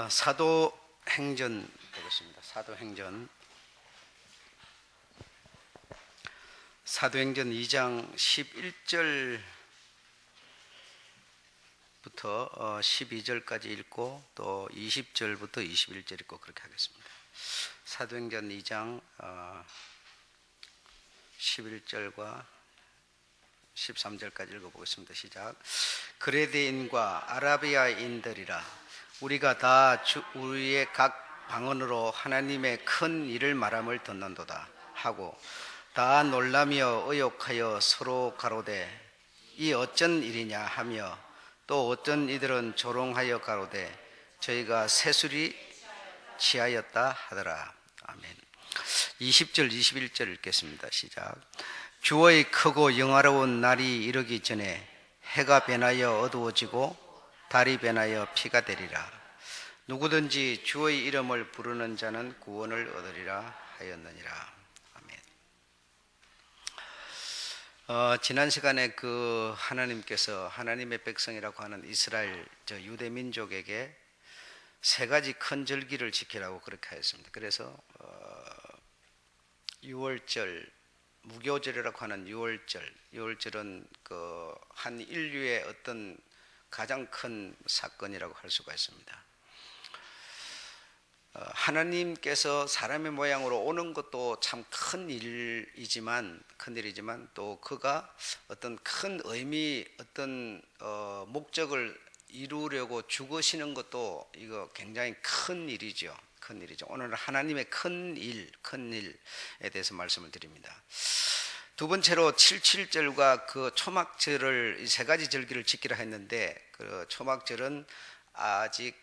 사도행전 보겠습니다. 사도행전 2장 11절부터 12절까지 읽고 또 20절부터 21절 읽고 그렇게 하겠습니다. 사도행전 2장 11절과 13절까지 읽어보겠습니다. 시작. 그레데인과 아라비아인들이라 우리가 다 우리의 각 방언으로 하나님의 큰 일을 말함을 듣는도다 하고 다 놀라며 의욕하여 서로 가로되 이 어쩐 일이냐 하며 또 어떤 이들은 조롱하여 가로되 저희가 새술이 취하였다 하더라. 아멘. 20절 21절 읽겠습니다. 시작. 주의 크고 영화로운 날이 이르기 전에 해가 변하여 어두워지고 달이 변하여 피가 되리라. 누구든지 주의 이름을 부르는 자는 구원을 얻으리라 하였느니라. 아멘. 지난 시간에 하나님께서 하나님의 백성이라고 하는 이스라엘 유대 민족에게 세 가지 큰 절기를 지키라고 그렇게 하였습니다. 그래서 6월절 무교절이라고 하는 6월절은 한 인류의 어떤 가장 큰 사건이라고 할 수가 있습니다. 하나님께서 사람의 모양으로 오는 것도 참 큰 일이지만 또 그가 어떤 큰 의미, 어떤 목적을 이루려고 죽으시는 것도 이거 굉장히 큰 일이죠. 오늘은 하나님의 큰 일에 대해서 말씀을 드립니다. 두 번째로 77절과 그 초막절을 이 세 가지 절기를 지키라 했는데 그 초막절은 아직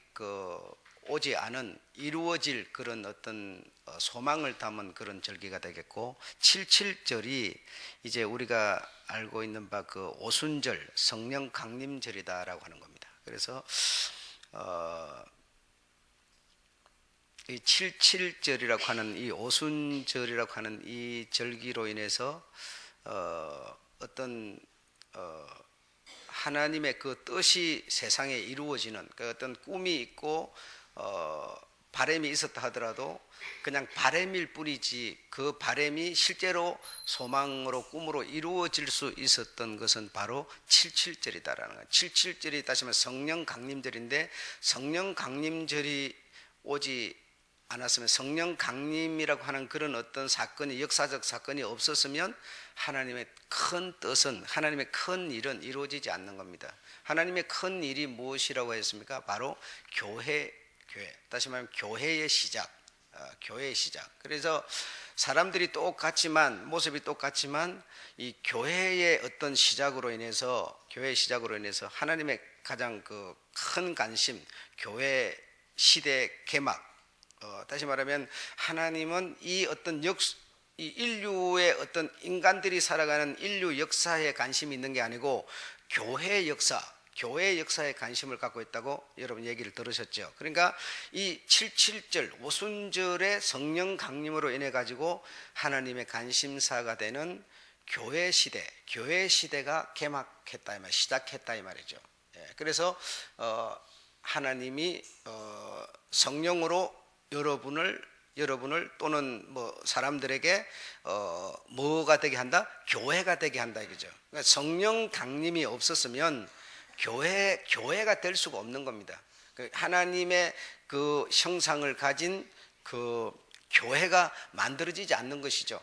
오지 않은 이루어질 그런 어떤 소망을 담은 그런 절기가 되겠고 77절이 이제 우리가 알고 있는 바 그 오순절 성령 강림절이다라고 하는 겁니다. 그래서 이 77절이라고 하는 이 오순절이라고 하는 이 절기로 인해서 어떤 하나님의 그 뜻이 세상에 이루어지는 그 어떤 꿈이 있고 바람이 있었다 하더라도 그냥 바람일 뿐이지 그 바람이 실제로 소망으로 꿈으로 이루어질 수 있었던 것은 바로 77절이다라는 거예요. 77절이 다시 말해 성령 강림절인데 성령 강림절이 오지 않았으면 성령 강림이라고 하는 그런 어떤 사건이 역사적 사건이 없었으면 하나님의 큰 뜻은 하나님의 큰 일은 이루어지지 않는 겁니다. 하나님의 큰 일이 무엇이라고 했습니까? 바로 교회 다시 말하면 교회의 시작. 그래서 사람들이 똑같지만 모습이 똑같지만 이 교회의 어떤 시작으로 인해서 하나님의 가장 큰 관심 교회 시대 개막. 다시 말하면 하나님은 이 어떤 이 인류의 어떤 인간들이 살아가는 인류 역사에 관심이 있는 게 아니고 교회 역사에 관심을 갖고 있다고 여러분 얘기를 들으셨죠. 그러니까 이 77절 오순절의 성령 강림으로 인해 가지고 하나님의 관심사가 되는 교회 시대가 개막했다 이 말, 시작했다 이 말이죠. 그래서 하나님이 성령으로 여러분을 또는 사람들에게 뭐가 되게 한다? 교회가 되게 한다 이거죠. 그러니까 성령 강림이 없었으면 교회가 될 수가 없는 겁니다. 하나님의 그 형상을 가진 그 교회가 만들어지지 않는 것이죠.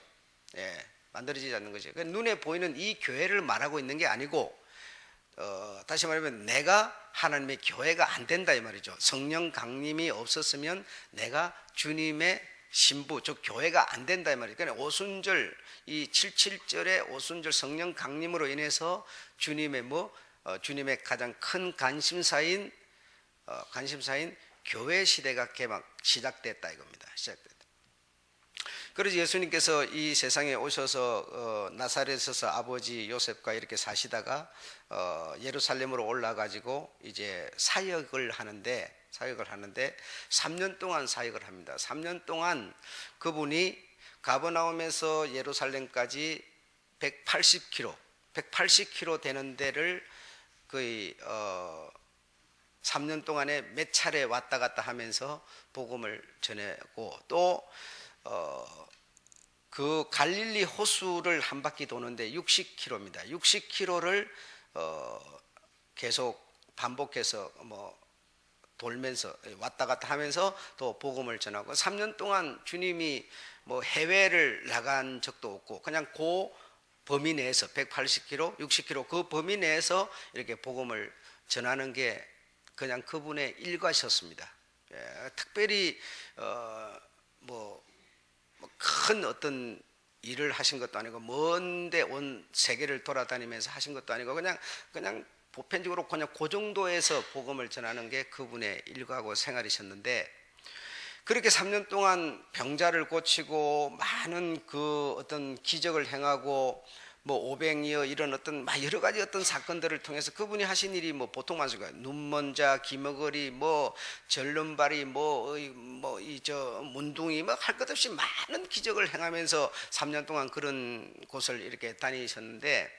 만들어지지 않는 것이죠. 그러니까 눈에 보이는 이 교회를 말하고 있는 게 아니고 다시 말하면 내가 하나님의 교회가 안 된다 이 말이죠. 성령 강림이 없었으면 내가 주님의 신부 즉 교회가 안 된다 이 말이죠. 그러니까 오순절 이 77절의 오순절 성령 강림으로 인해서 주님의 가장 큰 관심사인 교회 시대가 시작됐다 이겁니다. 그래서 예수님께서 이 세상에 오셔서 나사렛에서 아버지 요셉과 이렇게 사시다가 예루살렘으로 올라가지고 이제 사역을 하는데 3년 동안 사역을 합니다. 3년 동안 그분이 가버나움에서 예루살렘까지 180km 되는 데를 거의 3년 동안에 몇 차례 왔다 갔다 하면서 복음을 전하고 또 그 갈릴리 호수를 한 바퀴 도는데 60km입니다. 60km를 계속 반복해서 돌면서 왔다 갔다 하면서 또 복음을 전하고 3년 동안 주님이 해외를 나간 적도 없고 그냥 그 범위 내에서 180km, 60km 그 범위 내에서 이렇게 복음을 전하는 게 그냥 그분의 일과셨습니다. 특별히 큰 어떤 일을 하신 것도 아니고 먼데 온 세계를 돌아다니면서 하신 것도 아니고 그냥 보편적으로 그냥 그 정도에서 복음을 전하는 게 그분의 일과고 생활이셨는데 그렇게 3년 동안 병자를 고치고 많은 그 어떤 기적을 행하고 오병이어 이런 어떤 여러 가지 어떤 사건들을 통해서 그분이 하신 일이 보통 많습니다. 눈먼 자, 기머거리, 절름발이, 문둥이, 할 것 없이 많은 기적을 행하면서 3년 동안 그런 곳을 이렇게 다니셨는데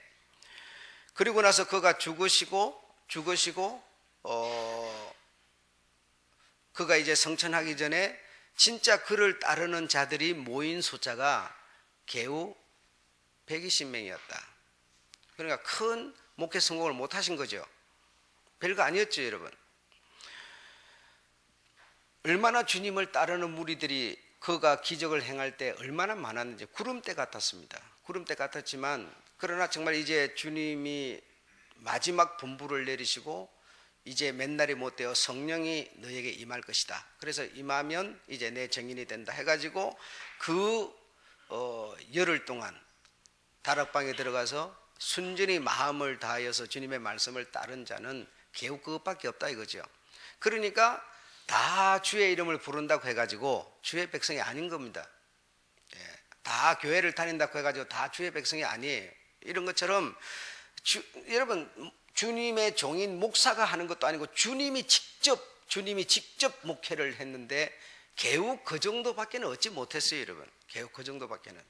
그리고 나서 그가 죽으시고 그가 이제 성천하기 전에 진짜 그를 따르는 자들이 모인 숫자가 겨우 120명이었다. 그러니까 큰 목회 성공을 못 하신 거죠. 별거 아니었죠, 여러분. 얼마나 주님을 따르는 무리들이 그가 기적을 행할 때 얼마나 많았는지 구름대 같았습니다. 구름대 같았지만 그러나 정말 이제 주님이 마지막 분부를 내리시고 이제 맨날이 못되어 성령이 너에게 임할 것이다. 그래서 임하면 이제 내 증인이 된다 해가지고 그 열흘 동안 다락방에 들어가서 순전히 마음을 다하여서 주님의 말씀을 따른 자는 겨우 그것밖에 없다 이거죠. 그러니까 다 주의 이름을 부른다고 해가지고 주의 백성이 아닌 겁니다. 다 교회를 다닌다고 해가지고 다 주의 백성이 아니에요. 이런 것처럼 여러분 주님의 종인 목사가 하는 것도 아니고 주님이 직접 목회를 했는데 겨우 그 정도밖에는 얻지 못했어요, 여러분. 겨우 그 정도밖에는.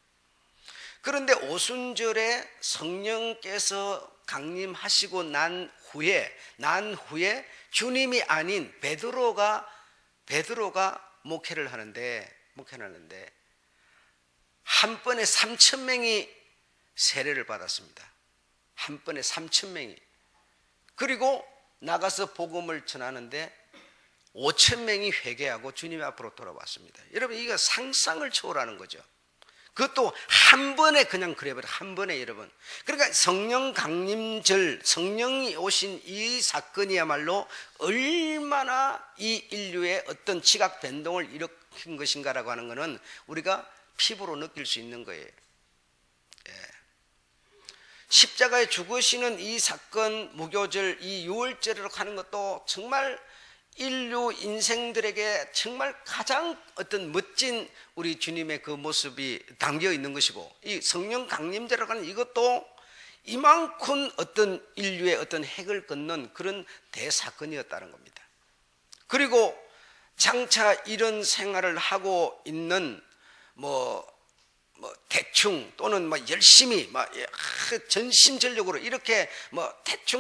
그런데 오순절에 성령께서 강림하시고 난 후에 주님이 아닌 베드로가 목회를 하는데 한 번에 3,000명이 세례를 받았습니다. 한 번에 3,000명이. 그리고 나가서 복음을 전하는데 5,000명이 회개하고 주님 앞으로 돌아왔습니다. 여러분 이거 상상을 초월하는 거죠. 그것도 한 번에 그냥 그래버려. 한 번에 여러분. 그러니까 성령 강림절, 성령이 오신 이 사건이야말로 얼마나 이 인류의 어떤 지각 변동을 일으킨 것인가라고 하는 것은 우리가 피부로 느낄 수 있는 거예요. 십자가에 죽으시는 이 사건, 무교절, 이 유월절을 하는 것도 정말 인류 인생들에게 정말 가장 어떤 멋진 우리 주님의 그 모습이 담겨 있는 것이고 이 성령 강림제라고 하는 이것도 이만큼 어떤 인류의 어떤 핵을 걷는 그런 대사건이었다는 겁니다. 그리고 장차 이런 생활을 하고 있는 대충 또는 열심히 전심전력으로 이렇게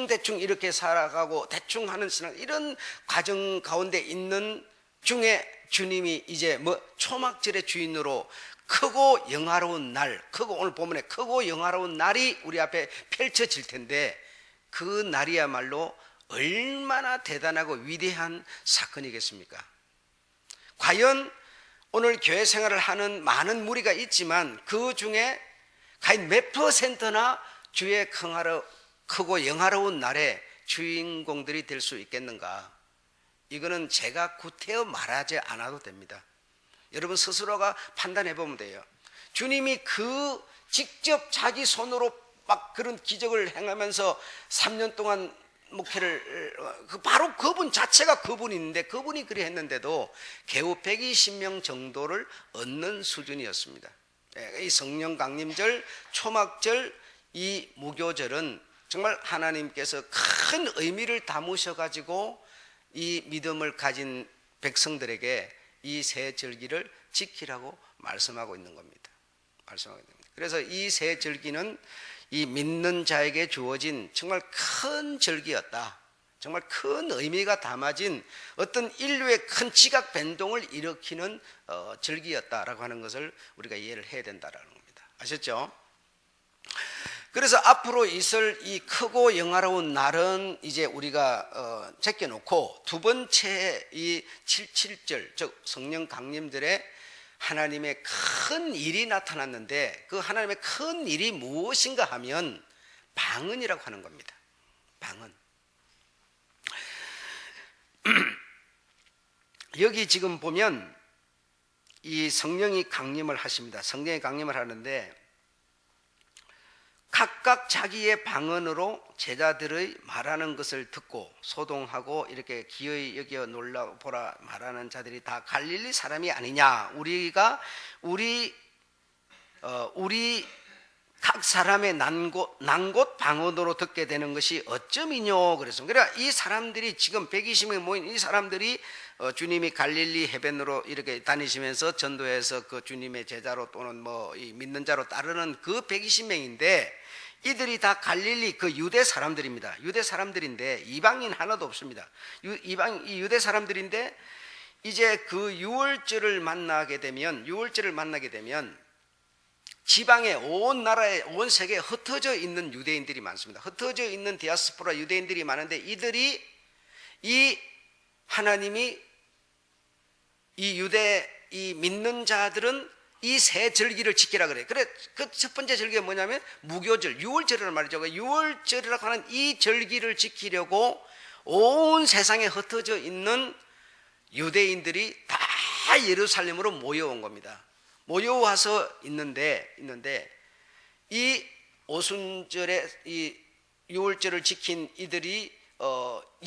대충 이렇게 살아가고 대충 하는 신앙 이런 과정 가운데 있는 중에 주님이 이제 초막절의 주인으로 크고 영화로운 날, 오늘 본문에 크고 영화로운 날이 우리 앞에 펼쳐질 텐데 그 날이야말로 얼마나 대단하고 위대한 사건이겠습니까? 과연 오늘 교회 생활을 하는 많은 무리가 있지만 그 중에 과연 몇 %나 주의 크고 영화로운 날에 주인공들이 될 수 있겠는가? 이거는 제가 구태여 말하지 않아도 됩니다. 여러분 스스로가 판단해 보면 돼요. 주님이 그 직접 자기 손으로 막 그런 기적을 행하면서 3년 동안 목회를 바로 그분 자체가 그분인데 그분이 그리 했는데도 겨우 120명 정도를 얻는 수준이었습니다. 이 성령 강림절, 초막절, 이 무교절은 정말 하나님께서 큰 의미를 담으셔가지고 이 믿음을 가진 백성들에게 이 세 절기를 지키라고 말씀하고 있는 겁니다. 그래서 이 세 절기는 이 믿는 자에게 주어진 정말 큰 절기였다. 정말 큰 의미가 담아진 어떤 인류의 큰 지각 변동을 일으키는 절기였다라고 하는 것을 우리가 이해를 해야 된다라는 겁니다. 아셨죠? 그래서 앞으로 있을 이 크고 영화로운 날은 이제 우리가 제껴놓고, 두 번째 이 77절, 즉 성령 강림절에 하나님의 큰 일이 나타났는데, 그 하나님의 큰 일이 무엇인가 하면 방언이라고 하는 겁니다. 방언. 여기 지금 보면 이 성령이 강림을 하십니다. 성령이 강림을 하는데 각각 자기의 방언으로 제자들의 말하는 것을 듣고 소동하고 이렇게 기어이 여겨 놀라보라 말하는 자들이 다 갈릴리 사람이 아니냐, 우리 각 사람의 난 곳 방언으로 듣게 되는 것이 어쩌미뇨 그랬습니다. 그러니까 이 사람들이 지금 120명이 모인 이 사람들이 주님이 갈릴리 해변으로 이렇게 다니시면서 전도해서 그 주님의 제자로 또는 뭐 이 믿는 자로 따르는 그 120명인데, 이들이 다 갈릴리 그 유대 사람들입니다. 유대 사람들인데 이방인 하나도 없습니다. 이 유대 사람들인데 이제 그 유월절을 만나게 되면 지방에 온 나라에 온 세계에 흩어져 있는 유대인들이 많습니다. 흩어져 있는 디아스포라 유대인들이 많은데, 이들이 이 하나님이 이 유대 이 믿는 자들은 이 세 절기를 지키라 그래요. 그래, 그 첫 번째 절기가 뭐냐면 무교절, 유월절이라는 말이죠. 유월절이라고 하는 이 절기를 지키려고 온 세상에 흩어져 있는 유대인들이 다 예루살렘으로 모여온 겁니다. 모여와서 있는데 이 오순절에 이 유월절을 지킨 이들이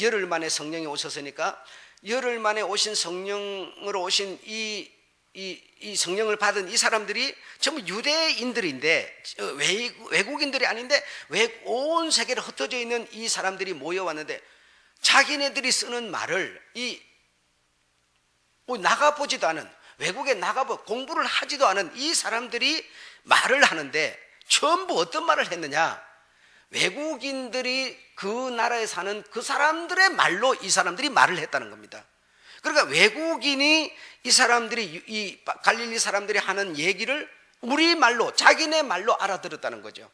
열흘 만에 성령이 오셨으니까, 열흘 만에 오신 성령으로 오신 이 성령을 받은 이 사람들이 전부 유대인들인데, 외국인들이 아닌데 온 세계를 흩어져 있는 이 사람들이 모여왔는데, 자기네들이 쓰는 말을 나가보지도 않은, 외국에 나가보 공부를 하지도 않은 이 사람들이 말을 하는데, 전부 어떤 말을 했느냐, 외국인들이 그 나라에 사는 그 사람들의 말로 이 사람들이 말을 했다는 겁니다. 그러니까 외국인이 이 사람들이 이 갈릴리 사람들이 하는 얘기를 우리 말로, 자기네 말로 알아들었다는 거죠.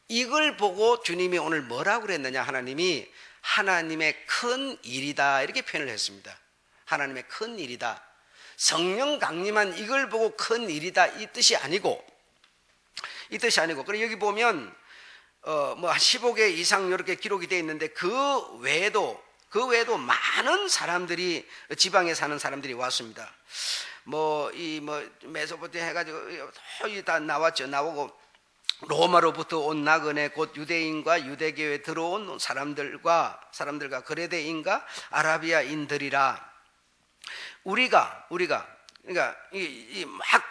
이걸 보고 주님이 오늘 뭐라고 그랬느냐, 하나님이 하나님의 큰 일이다 이렇게 표현을 했습니다. 하나님의 큰 일이다. 성령 강림한 이걸 보고 큰 일이다 이 뜻이 아니고, 그리고 여기 보면 뭐 15개 이상 이렇게 기록이 되어 있는데, 그 외에도 많은 사람들이, 지방에 사는 사람들이 왔습니다. 메소포타미아 해가지고 다 나오고, 로마로부터 온 나그네 곧 유대인과 유대교에 들어온 사람들과 그레데인과 아라비아인들이라. 우리가 그러니까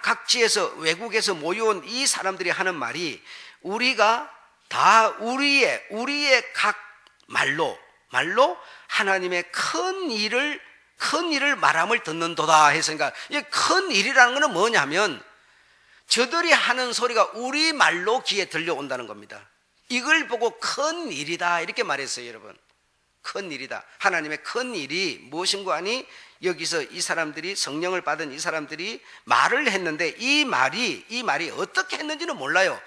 각지에서 외국에서 모여온 이 사람들이 하는 말이, 우리가 다 우리의 각 말로 하나님의 큰 일을 말함을 듣는도다 했으니까, 이 큰 일이라는 것은 뭐냐면 저들이 하는 소리가 우리 말로 귀에 들려온다는 겁니다. 이걸 보고 큰 일이다 이렇게 말했어요. 여러분, 큰 일이다. 하나님의 큰 일이 무엇인가 하니, 여기서 이 사람들이, 성령을 받은 이 사람들이 말을 했는데, 이 말이 어떻게 했는지는 몰라요.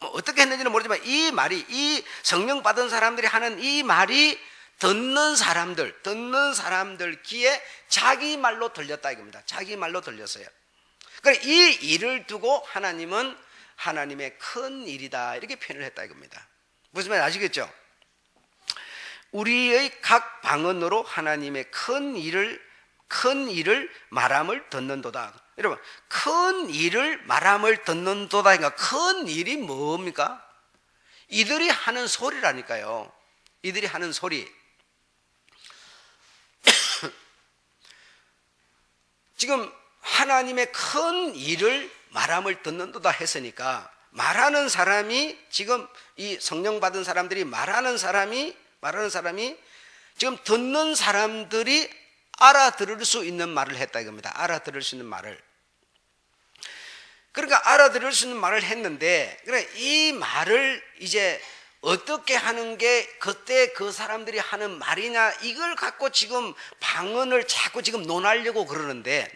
어떻게 했는지는 모르지만 이 성령 받은 사람들이 하는 이 말이 듣는 사람들 귀에 자기 말로 들렸다 이겁니다. 자기 말로 들렸어요. 그러니까 이 일을 두고 하나님은 하나님의 큰 일이다 이렇게 표현을 했다 이겁니다. 무슨 말인지 아시겠죠? 우리의 각 방언으로 하나님의 큰 일을 말함을 듣는도다. 여러분, 큰 일을 말함을 듣는도다. 그러니까 큰 일이 뭡니까? 이들이 하는 소리라니까요. 이들이 하는 소리. 지금 하나님의 큰 일을 말함을 듣는도다 했으니까, 말하는 사람이, 지금 이 성령 받은 사람들이 말하는 사람이 지금 듣는 사람들이 알아들을 수 있는 말을 했다 이겁니다. 알아들을 수 있는 말을. 그러니까 알아들을 수 있는 말을 했는데, 그래 이 말을 이제 어떻게 하는 게 그때 그 사람들이 하는 말이냐, 이걸 갖고 지금 방언을 자꾸 지금 논하려고 그러는데,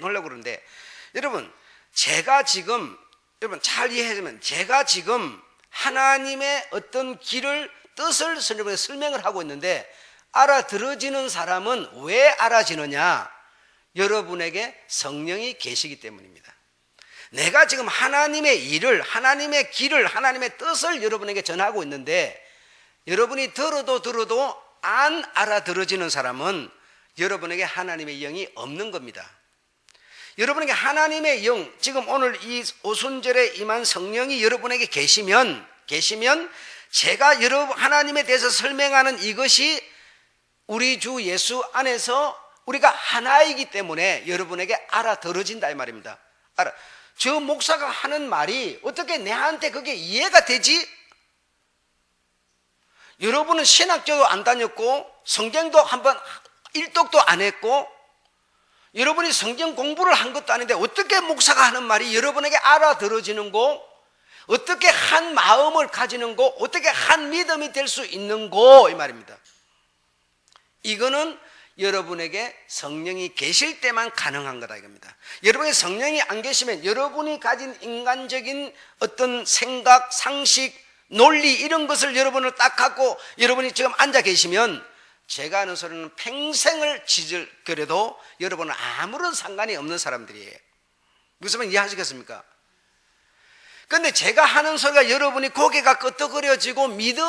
여러분, 제가 지금, 여러분 잘 이해하시면, 제가 지금 하나님의 어떤 길을, 뜻을 설명을 하고 있는데, 알아들어지는 사람은 왜 알아지느냐? 여러분에게 성령이 계시기 때문입니다. 내가 지금 하나님의 일을, 하나님의 길을, 하나님의 뜻을 여러분에게 전하고 있는데, 여러분이 들어도 안 알아들어지는 사람은 여러분에게 하나님의 영이 없는 겁니다. 여러분에게 하나님의 영, 지금 오늘 이 오순절에 임한 성령이 여러분에게 계시면 제가 하나님에 대해서 설명하는 이것이 우리 주 예수 안에서 우리가 하나이기 때문에 여러분에게 알아들어진다 이 말입니다. 저 목사가 하는 말이 어떻게 내한테 그게 이해가 되지? 여러분은 신학교도 안 다녔고 성경도 한번 일독도 안 했고 여러분이 성경 공부를 한 것도 아닌데 어떻게 목사가 하는 말이 여러분에게 알아들어지는 거, 어떻게 한 마음을 가지는 거, 어떻게 한 믿음이 될 수 있는 거, 이 말입니다. 이거는 여러분에게 성령이 계실 때만 가능한 거다 이겁니다. 여러분의 성령이 안 계시면 여러분이 가진 인간적인 어떤 생각, 상식, 논리 이런 것을 여러분을 딱 갖고 여러분이 지금 앉아 계시면 제가 하는 소리는 평생을 지질거려도 여러분은 아무런 상관이 없는 사람들이에요. 무슨 말 이해하시겠습니까? 근데 제가 하는 소리가 여러분이 고개가 끄덕거려지고 믿음,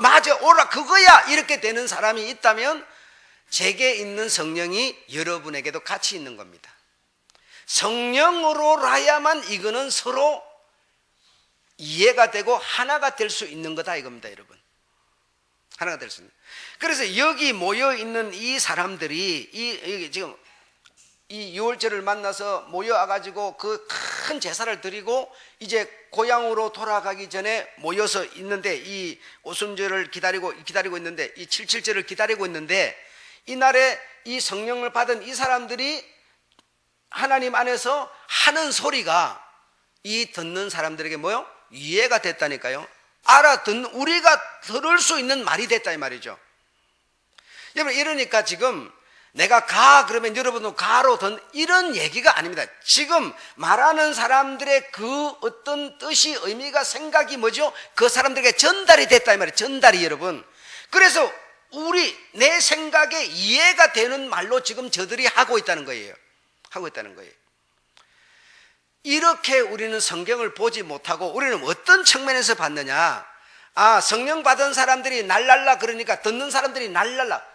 맞아, 오라, 그거야 이렇게 되는 사람이 있다면 제게 있는 성령이 여러분에게도 같이 있는 겁니다. 성령으로라야만 이거는 서로 이해가 되고 하나가 될 수 있는 거다 이겁니다, 여러분. 하나가 될 수 있는. 그래서 여기 모여 있는 이 사람들이 지금 이 유월절을 만나서 모여와가지고 그 큰 제사를 드리고 이제 고향으로 돌아가기 전에 모여서 있는데 이 오순절을 기다리고 있는데 이 77절을 기다리고 있는데 이날에 이 성령을 받은 이 사람들이 하나님 안에서 하는 소리가 이 듣는 사람들에게 뭐요? 이해가 됐다니까요. 우리가 들을 수 있는 말이 됐다 이 말이죠. 여러분, 이러니까 지금 내가 가 그러면 여러분도 가로 이런 얘기가 아닙니다. 지금 말하는 사람들의 그 어떤 뜻이, 의미가, 생각이 뭐죠? 그 사람들에게 전달이 됐다 이 말이에요. 전달이 여러분. 그래서 내 생각에 이해가 되는 말로 지금 저들이 하고 있다는 거예요. 이렇게 우리는 성경을 보지 못하고 우리는 어떤 측면에서 봤느냐? 성령 받은 사람들이 날랄라 그러니까 듣는 사람들이 날랄라.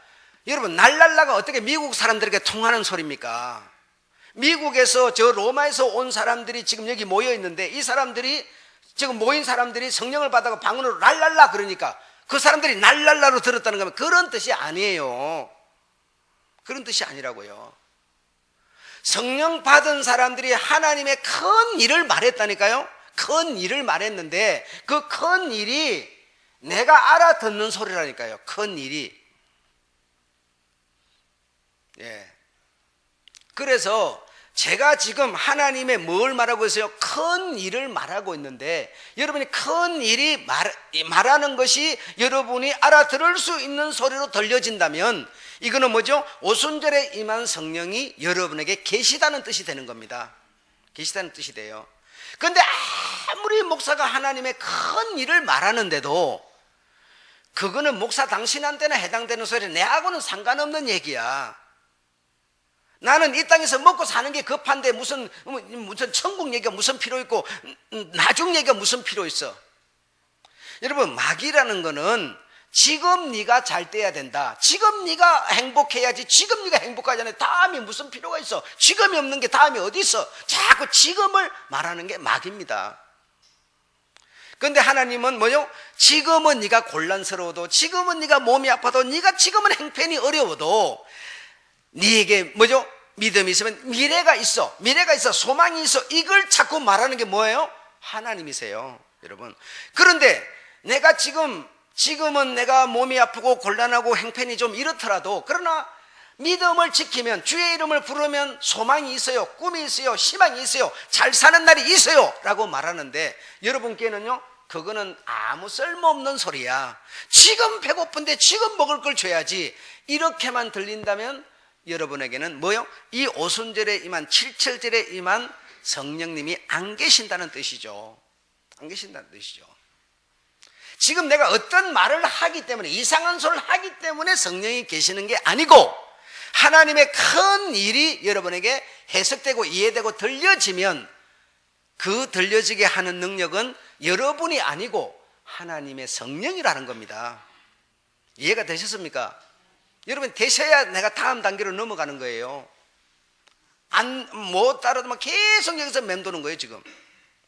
여러분, 날랄라가 어떻게 미국 사람들에게 통하는 소리입니까? 미국에서 저 로마에서 온 사람들이 지금 여기 모여 있는데 이 사람들이 지금 모인 사람들이 성령을 받아가 방언으로 날랄라 그러니까 그 사람들이 날랄라로 들었다는 거면 그런 뜻이 아니에요. 그런 뜻이 아니라고요. 성령 받은 사람들이 하나님의 큰 일을 말했다니까요. 큰 일을 말했는데 그 큰 일이 내가 알아듣는 소리라니까요. 큰 일이. 그래서 제가 지금 하나님의 뭘 말하고 있어요? 큰 일을 말하고 있는데 여러분이 큰 일이 말하는 것이 여러분이 알아들을 수 있는 소리로 들려진다면 이거는 뭐죠? 오순절에 임한 성령이 여러분에게 계시다는 뜻이 되는 겁니다. 계시다는 뜻이 돼요. 그런데 아무리 목사가 하나님의 큰 일을 말하는데도 그거는 목사 당신한테나 해당되는 소리, 내하고는 상관없는 얘기야. 나는 이 땅에서 먹고 사는 게 급한데 무슨 천국 얘기가 무슨 필요 있고 나중 얘기가 무슨 필요 있어. 여러분, 막이라는 거는 지금 네가 잘 돼야 된다, 지금 네가 행복해야지, 지금 네가 행복하지 않아, 다음이 무슨 필요가 있어, 지금이 없는 게 다음이 어디 있어, 자꾸 지금을 말하는 게 막입니다. 그런데 하나님은 뭐요? 지금은 네가 곤란스러워도, 지금은 네가 몸이 아파도, 네가 지금은 행편이 어려워도 네게 뭐죠? 믿음이 있으면 미래가 있어, 소망이 있어. 이걸 자꾸 말하는 게 뭐예요? 하나님이세요, 여러분. 그런데 내가 지금은 내가 몸이 아프고 곤란하고 행편이 좀 이렇더라도, 그러나 믿음을 지키면, 주의 이름을 부르면 소망이 있어요, 꿈이 있어요, 희망이 있어요, 잘 사는 날이 있어요 라고 말하는데 여러분께는요 그거는 아무 쓸모없는 소리야. 지금 배고픈데 지금 먹을 걸 줘야지. 이렇게만 들린다면 여러분에게는 뭐요? 이 오순절에 임한 칠칠절에 임한 성령님이 안 계신다는 뜻이죠. 안 계신다는 뜻이죠. 지금 내가 어떤 말을 하기 때문에, 이상한 소리를 하기 때문에 성령이 계시는 게 아니고, 하나님의 큰 일이 여러분에게 해석되고 이해되고 들려지면 그 들려지게 하는 능력은 여러분이 아니고 하나님의 성령이라는 겁니다. 이해가 되셨습니까? 여러분 되셔야 내가 다음 단계로 넘어가는 거예요. 못 따라도 계속 여기서 맴도는 거예요 지금.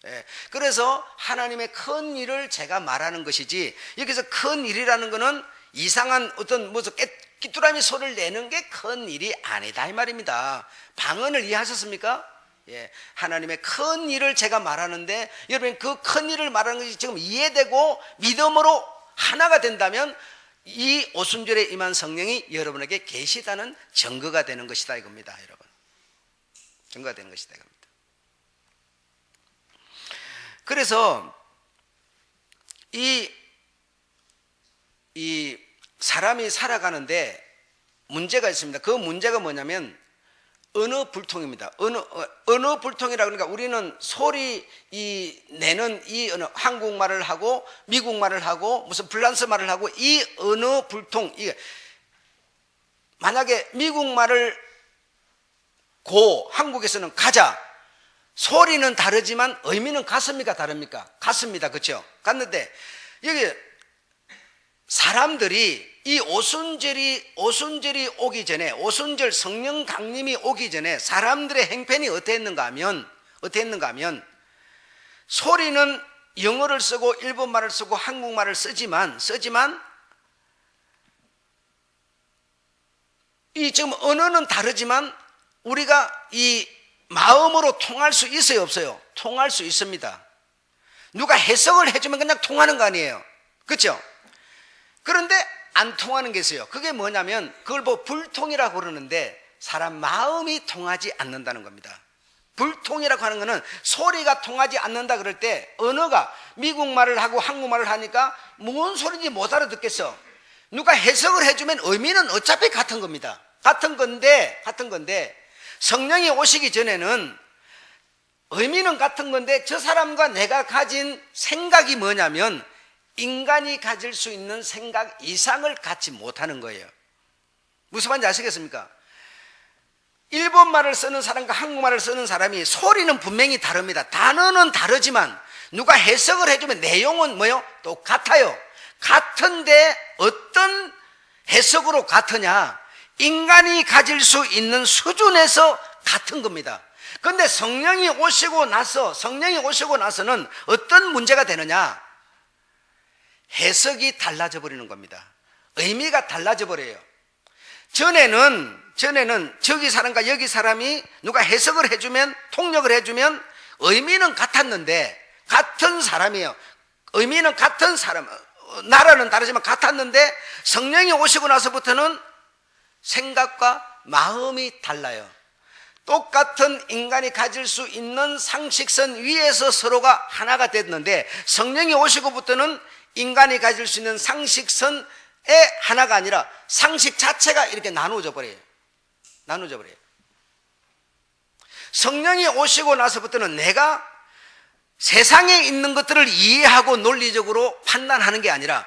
예. 그래서 하나님의 큰 일을 제가 말하는 것이지, 여기서 큰 일이라는 거는 이상한 어떤 무슨 귀뚜라미 소리를 내는 게 큰 일이 아니다 이 말입니다. 방언을 이해하셨습니까? 예. 하나님의 큰 일을 제가 말하는데, 여러분 그 큰 일을 말하는 것이 지금 이해되고 믿음으로 하나가 된다면 이 오순절에 임한 성령이 여러분에게 계시다는 증거가 되는 것이다 이겁니다. 여러분, 증거가 되는 것이다 이겁니다. 그래서 이 사람이 살아가는데 문제가 있습니다. 그 문제가 뭐냐면 언어 불통입니다. 언어 불통이라 그러니까 우리는 소리 내는 이 언어, 한국말을 하고 미국말을 하고 무슨 프랑스 말을 하고, 이 언어 불통, 만약에 미국말을 한국에서는 가자, 소리는 다르지만 의미는 같습니까? 다릅니까? 같습니다. 그렇죠? 같는데 여기 사람들이 이 오순절이 오기 전에, 오순절 성령 강림이 오기 전에 사람들의 행편이 어떻게 했는가 하면 소리는 영어를 쓰고 일본말을 쓰고 한국말을 쓰지만 이 지금 언어는 다르지만 우리가 이 마음으로 통할 수 있어요, 없어요? 통할 수 있습니다. 누가 해석을 해주면 그냥 통하는 거 아니에요, 그렇죠? 그런데 안 통하는 게 있어요. 그게 뭐냐면 그걸 불통이라고 그러는데, 사람 마음이 통하지 않는다는 겁니다. 불통이라고 하는 거는 소리가 통하지 않는다 그럴 때, 언어가 미국말을 하고 한국말을 하니까 뭔 소리인지 못 알아듣겠어. 누가 해석을 해주면 의미는 어차피 같은 겁니다. 같은 건데 성령이 오시기 전에는 의미는 같은 건데 저 사람과 내가 가진 생각이 뭐냐면 인간이 가질 수 있는 생각 이상을 갖지 못하는 거예요. 무슨 말인지 아시겠습니까? 일본말을 쓰는 사람과 한국말을 쓰는 사람이 소리는 분명히 다릅니다. 단어는 다르지만 누가 해석을 해주면 내용은 뭐요? 똑같아요. 같은데 어떤 해석으로 같으냐? 인간이 가질 수 있는 수준에서 같은 겁니다. 그런데 성령이 오시고 나서는 어떤 문제가 되느냐? 해석이 달라져 버리는 겁니다. 의미가 달라져 버려요. 전에는 저기 사람과 여기 사람이 누가 해석을 해주면, 통역을 해주면 의미는 같았는데, 같은 사람이에요. 의미는 같은 사람, 나라는 다르지만 같았는데 성령이 오시고 나서부터는 생각과 마음이 달라요. 똑같은 인간이 가질 수 있는 상식선 위에서 서로가 하나가 됐는데, 성령이 오시고부터는 인간이 가질 수 있는 상식선에 하나가 아니라 상식 자체가 이렇게 나누어져 버려요. 성령이 오시고 나서부터는 내가 세상에 있는 것들을 이해하고 논리적으로 판단하는 게 아니라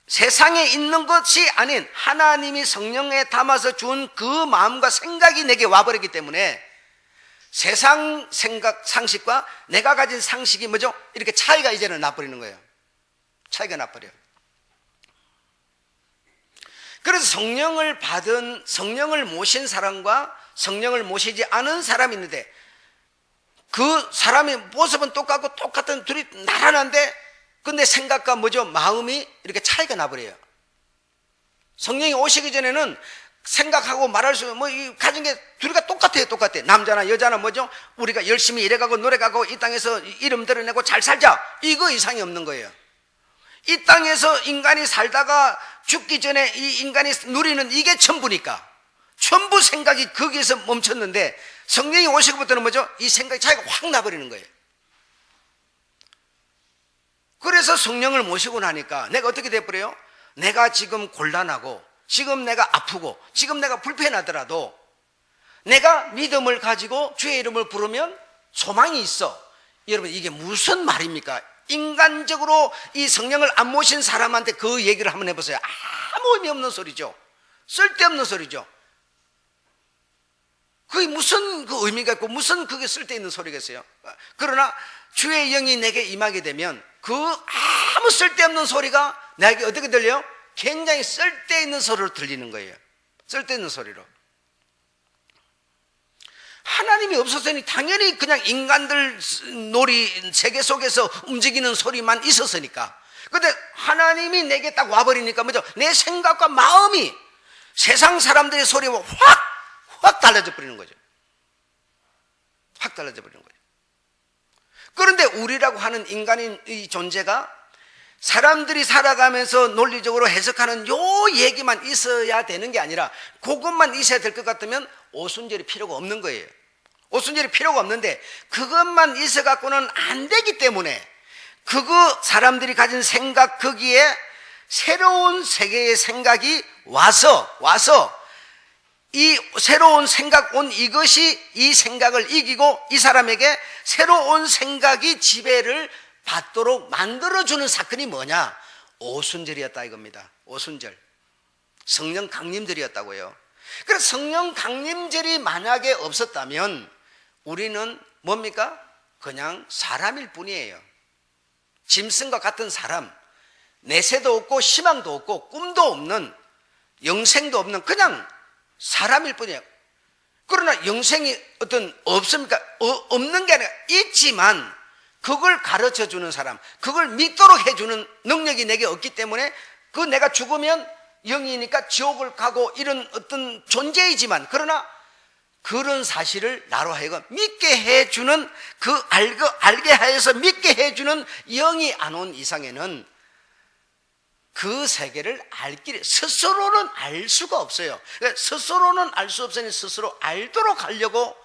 세상에 있는 것이 아닌 하나님이 성령에 담아서 준 그 마음과 생각이 내게 와버렸기 때문에 세상 생각, 상식과 내가 가진 상식이 뭐죠? 이렇게 차이가 이제는 나버리는 거예요. 차이가 나버려요. 그래서 성령을 모신 사람과 성령을 모시지 않은 사람이 있는데, 그 사람의 모습은 똑같고 똑같은 둘이 나란한데, 근데 생각과 뭐죠? 마음이 이렇게 차이가 나버려요. 성령이 오시기 전에는 생각하고 말할 수, 가진 게 둘이가 똑같아요. 남자나 여자나 뭐죠? 우리가 열심히 일해가고 노력하고 이 땅에서 이름 드러내고 잘 살자. 이거 이상이 없는 거예요. 이 땅에서 인간이 살다가 죽기 전에 이 인간이 누리는 이게 전부니까. 전부 생각이 거기에서 멈췄는데 성령이 오시고부터는 뭐죠? 이 생각이 차이가 확 나버리는 거예요. 그래서 성령을 모시고 나니까 내가 어떻게 돼버려요? 내가 지금 곤란하고 지금 내가 아프고 지금 내가 불편하더라도 내가 믿음을 가지고 주의 이름을 부르면 소망이 있어. 여러분, 이게 무슨 말입니까? 인간적으로 이 성령을 안 모신 사람한테 그 얘기를 한번 해보세요. 아무 의미 없는 소리죠. 쓸데없는 소리죠. 그게 무슨 그 의미가 있고 무슨 그게 쓸데있는 소리겠어요? 그러나 주의 영이 내게 임하게 되면 그 아무 쓸데없는 소리가 나에게 어떻게 들려요? 굉장히 쓸데있는 소리로 들리는 거예요. 쓸데있는 소리로. 하나님이 없었으니 당연히 그냥 인간들 놀이 세계 속에서 움직이는 소리만 있었으니까. 근데 하나님이 내게 딱 와버리니까 뭐죠? 내 생각과 마음이 세상 사람들의 소리와 확 달라져 버리는 거죠. 확 달라져 버리는 거죠. 그런데 우리라고 하는 인간인 이 존재가 사람들이 살아가면서 논리적으로 해석하는 요 얘기만 있어야 되는 게 아니라 그것만 있어야 될 것 같으면 오순절이 필요가 없는 거예요. 오순절이 필요가 없는데 그것만 있어 갖고는 안 되기 때문에 그거 사람들이 가진 생각 거기에 새로운 세계의 생각이 와서 이 새로운 생각 온 이것이 이 생각을 이기고 이 사람에게 새로운 생각이 지배를 받도록 만들어주는 사건이 뭐냐? 오순절이었다 이겁니다. 오순절. 성령 강림절이었다고요. 그래서 성령 강림절이 만약에 없었다면 우리는 뭡니까? 그냥 사람일 뿐이에요. 짐승과 같은 사람. 내세도 없고 희망도 없고 꿈도 없는 영생도 없는 그냥 사람일 뿐이에요. 그러나 영생이 어떤 없습니까? 없는 게 아니라 있지만 그걸 가르쳐 주는 사람, 그걸 믿도록 해주는 능력이 내게 없기 때문에 그 내가 죽으면 영이니까 지옥을 가고 이런 어떤 존재이지만 그러나 그런 사실을 나로 하여금 믿게 해주는 알게 하여서 믿게 해주는 영이 안 온 이상에는 그 세계를 알 길이 스스로는 알 수가 없어요. 그러니까 스스로는 알 수 없으니 스스로 알도록 하려고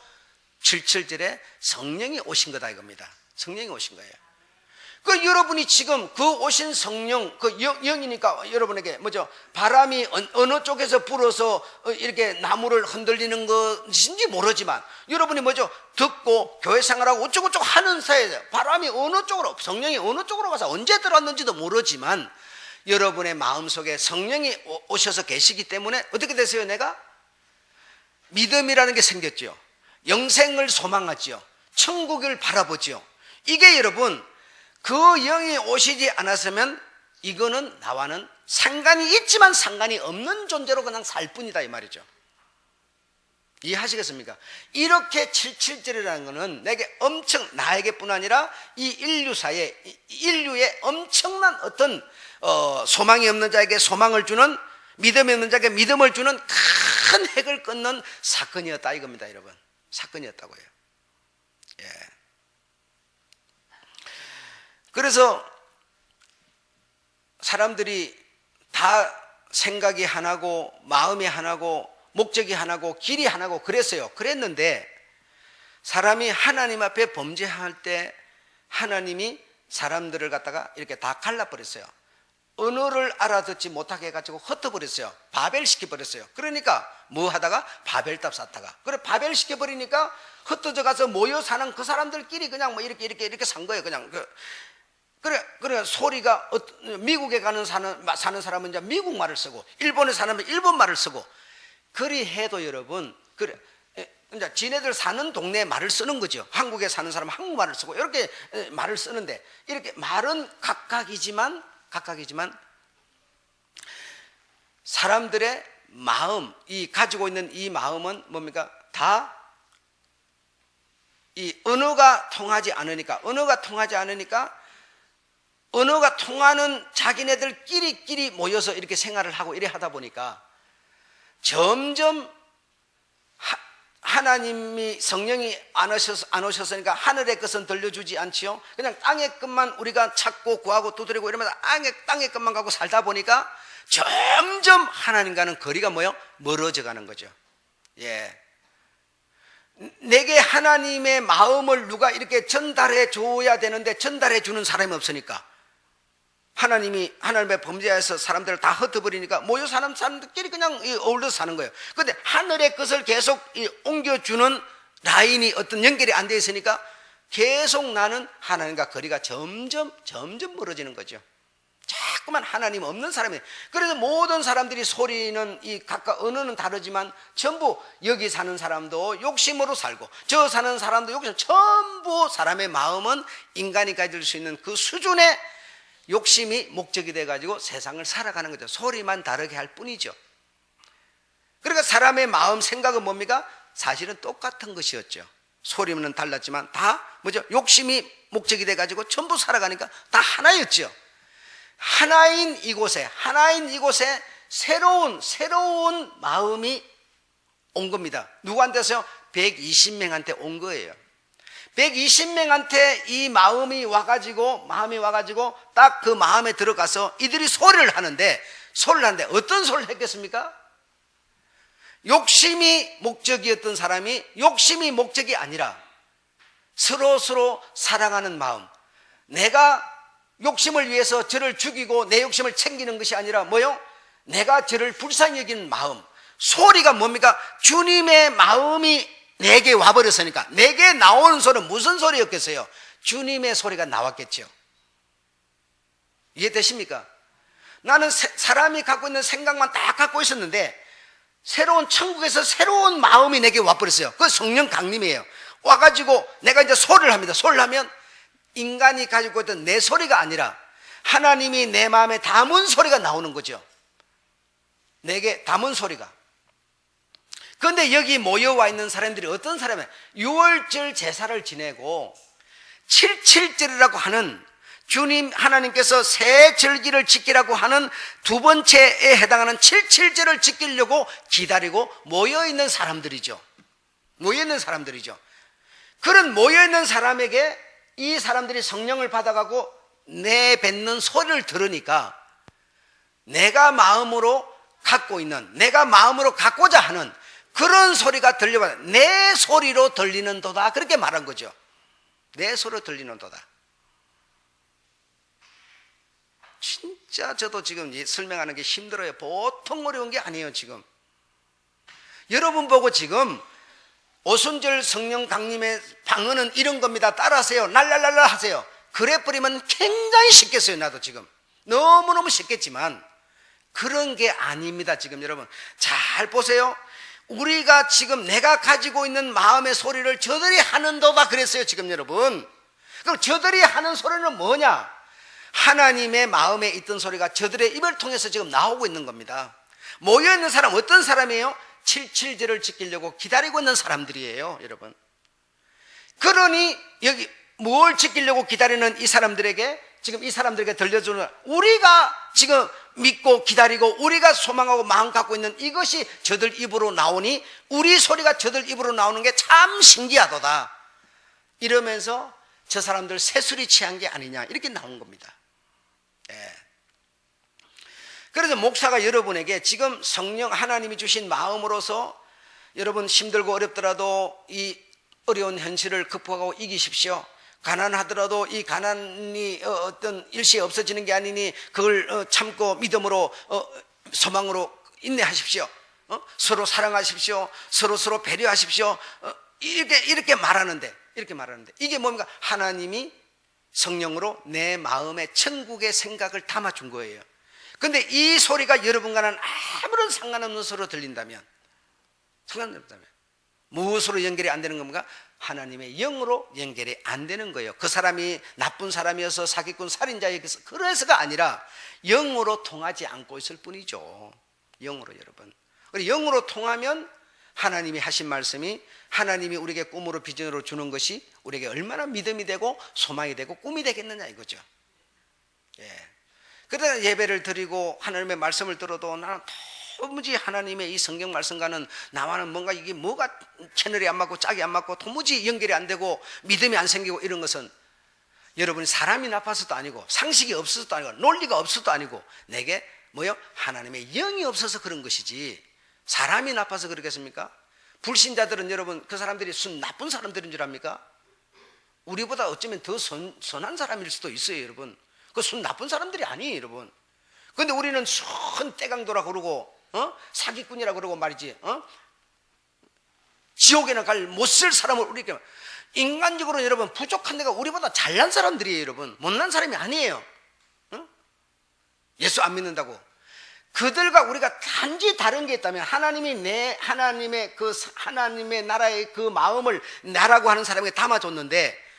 77절에 성령이 오신 거다 이겁니다. 성령이 오신 거예요. 그 여러분이 지금 그 오신 성령, 그 영이니까 여러분에게 뭐죠? 바람이 어느 쪽에서 불어서 이렇게 나무를 흔들리는 것인지 모르지만 여러분이 뭐죠? 듣고 교회 생활하고 어쩌고저쩌고 하는 사이에 바람이 어느 쪽으로, 성령이 어느 쪽으로 가서 언제 들어왔는지도 모르지만 여러분의 마음속에 성령이 오셔서 계시기 때문에 어떻게 되세요? 내가 믿음이라는 게 생겼죠. 영생을 소망하죠. 천국을 바라보죠. 이게 여러분 그 영이 오시지 않았으면 이거는 나와는 상관이 있지만 상관이 없는 존재로 그냥 살 뿐이다 이 말이죠. 이해하시겠습니까? 이렇게 77절이라는 것은 내게 나에게뿐 아니라 이 인류사에 인류에 엄청난 어떤 소망이 없는 자에게 소망을 주는, 믿음이 없는 자에게 믿음을 주는 큰 핵을 끊는 사건이었다 이겁니다 여러분. 사건이었다고요. 예. 그래서 사람들이 다 생각이 하나고 마음이 하나고 목적이 하나고 길이 하나고 그랬는데 사람이 하나님 앞에 범죄할 때 하나님이 사람들을 갖다가 이렇게 다 갈라버렸어요. 언어를 알아듣지 못하게 해가지고 흩어버렸어요. 바벨시켜버렸어요. 그러니까 뭐 하다가 바벨탑 쌓다가 그래 바벨시켜버리니까 흩어져 가서 모여 사는 그 사람들끼리 그냥 뭐 이렇게 산 거예요. 그냥 그래 소리가 미국에 사는 사람은 이제 미국 말을 쓰고 일본에 사는 일본 말을 쓰고 그리 해도 여러분 그래 이제 지네들 사는 동네 말을 쓰는 거죠. 한국에 사는 사람은 한국말을 쓰고 이렇게 말을 쓰는데 이렇게 말은 각각이지만 사람들의 마음, 이 가지고 있는 이 마음은 뭡니까? 다 이 언어가 통하지 않으니까 언어가 통하는 자기네들끼리 모여서 이렇게 생활을 하고 이래 하다 보니까 점점 하나님이 성령이 안 오셨으니까 하늘의 것은 들려주지 않지요. 그냥 땅의 것만 우리가 찾고 구하고 두드리고 이러면서 땅의 것만 갖고 살다 보니까 점점 하나님과는 거리가 멀어져 가는 거죠. 예. 내게 하나님의 마음을 누가 이렇게 전달해 줘야 되는데 전달해 주는 사람이 없으니까 하나님의 범죄에서 사람들을 다 흩어버리니까 모여 사는 사람들끼리 그냥 어울려서 사는 거예요. 그런데 하늘의 것을 계속 옮겨주는 라인이 어떤 연결이 안 돼 있으니까 계속 나는 하나님과 거리가 점점 멀어지는 거죠. 자꾸만 하나님 없는 사람이. 그래서 모든 사람들이 소리는 각각 언어는 다르지만 전부 여기 사는 사람도 욕심으로 살고 저 사는 사람도 욕심, 전부 사람의 마음은 인간이 가질 수 있는 그 수준의 욕심이 목적이 돼가지고 세상을 살아가는 거죠. 소리만 다르게 할 뿐이죠. 그러니까 사람의 마음 생각은 뭡니까? 사실은 똑같은 것이었죠. 소리는 달랐지만 다 뭐죠? 욕심이 목적이 돼가지고 전부 살아가니까 다 하나였죠. 하나인 이곳에 새로운 마음이 온 겁니다. 누구한테서요? 120명한테 온 거예요. 120명한테 이 마음이 와가지고 딱 그 마음에 들어가서 이들이 소리를 하는데 어떤 소리를 했겠습니까? 욕심이 목적이었던 사람이 욕심이 목적이 아니라 서로 사랑하는 마음, 내가 욕심을 위해서 저를 죽이고 내 욕심을 챙기는 것이 아니라 뭐요? 내가 저를 불쌍히 여기는 마음. 소리가 뭡니까? 주님의 마음이 내게 와버렸으니까 내게 나오는 소리는 무슨 소리였겠어요? 주님의 소리가 나왔겠죠. 이해되십니까? 나는 사람이 갖고 있는 생각만 딱 갖고 있었는데 새로운 천국에서 새로운 마음이 내게 와버렸어요. 그건 성령 강림이에요. 와가지고 내가 이제 소리를 합니다. 소리를 하면 인간이 가지고 있던 내 소리가 아니라 하나님이 내 마음에 담은 소리가 나오는 거죠. 내게 담은 소리가. 그런데 여기 모여와 있는 사람들이 어떤 사람이에요? 6월절 제사를 지내고 77절이라고 하는 주님 하나님께서 새 절기를 지키라고 하는 두 번째에 해당하는 77절을 지키려고 기다리고 모여있는 사람들이죠. 그런 모여있는 사람에게 이 사람들이 성령을 받아가고 내뱉는 소리를 들으니까 내가 마음으로 갖고자 하는 그런 소리가 들려와 내 소리로 들리는도다, 그렇게 말한 거죠. 내 소리로 들리는도다. 진짜 저도 지금 설명하는 게 힘들어요. 보통 어려운 게 아니에요. 지금 여러분 보고 지금 오순절 성령 강림의 방언은 이런 겁니다, 따라하세요, 랄랄랄라 하세요, 그래 버리면 굉장히 쉽겠어요. 나도 지금 너무너무 쉽겠지만 그런 게 아닙니다. 지금 여러분 잘 보세요. 우리가 지금 내가 가지고 있는 마음의 소리를 저들이 하는도다 그랬어요. 지금 여러분, 그럼 저들이 하는 소리는 뭐냐? 하나님의 마음에 있던 소리가 저들의 입을 통해서 지금 나오고 있는 겁니다. 모여있는 사람 어떤 사람이에요? 77절을 지키려고 기다리고 있는 사람들이에요. 여러분, 그러니 여기 뭘 지키려고 기다리는 이 사람들에게 들려주는, 우리가 지금 믿고 기다리고 우리가 소망하고 마음 갖고 있는 이것이 저들 입으로 나오니 우리 소리가 저들 입으로 나오는 게 참 신기하도다 이러면서 저 사람들 새술이 취한 게 아니냐 이렇게 나온 겁니다. 그래서 목사가 여러분에게 지금 성령 하나님이 주신 마음으로서 여러분 힘들고 어렵더라도 이 어려운 현실을 극복하고 이기십시오. 가난하더라도 이 가난이 어떤 일시에 없어지는 게 아니니 그걸 참고 믿음으로 소망으로 인내하십시오. 서로 사랑하십시오. 서로 배려하십시오. 이렇게 말하는데 이게 뭡니까? 하나님이 성령으로 내 마음에 천국의 생각을 담아준 거예요. 그런데 이 소리가 여러분과는 아무런 상관없는 소리로 들린다면, 무엇으로 연결이 안 되는 겁니까? 하나님의 영으로 연결이 안 되는 거예요. 그 사람이 나쁜 사람이어서 사기꾼 살인자였어 그래서가 아니라 영으로 통하지 않고 있을 뿐이죠. 영으로. 여러분, 영으로 통하면 하나님이 하신 말씀이, 하나님이 우리에게 꿈으로 비전으로 주는 것이 우리에게 얼마나 믿음이 되고 소망이 되고 꿈이 되겠느냐 이거죠. 그러다 예배를 드리고 하나님의 말씀을 들어도 나는 도무지 하나님의 이 성경 말씀과는 나와는 뭔가 이게 뭐가 채널이 안 맞고 짝이 안 맞고 도무지 연결이 안 되고 믿음이 안 생기고 이런 것은 여러분이 사람이 나빠서도 아니고 상식이 없어서도 아니고 논리가 없어서도 아니고 내게 뭐요? 하나님의 영이 없어서 그런 것이지 사람이 나빠서 그러겠습니까? 불신자들은 여러분 그 사람들이 나쁜 사람들인 줄 압니까? 우리보다 어쩌면 더 선한 사람일 수도 있어요. 여러분, 그 순 나쁜 사람들이 아니에요, 여러분. 그런데 우리는 순 떼강도라 그러고 사기꾼이라 그러고 말이지, 지옥에는 갈 못 쓸 사람을 우리에게, 인간적으로 여러분 부족한 데가 우리보다 잘난 사람들이에요, 여러분. 못난 사람이 아니에요. 예수 안 믿는다고. 그들과 우리가 단지 다른 게 있다면, 하나님의 나라의 그 마음을 나라고 하는 사람에게 담아줬는데,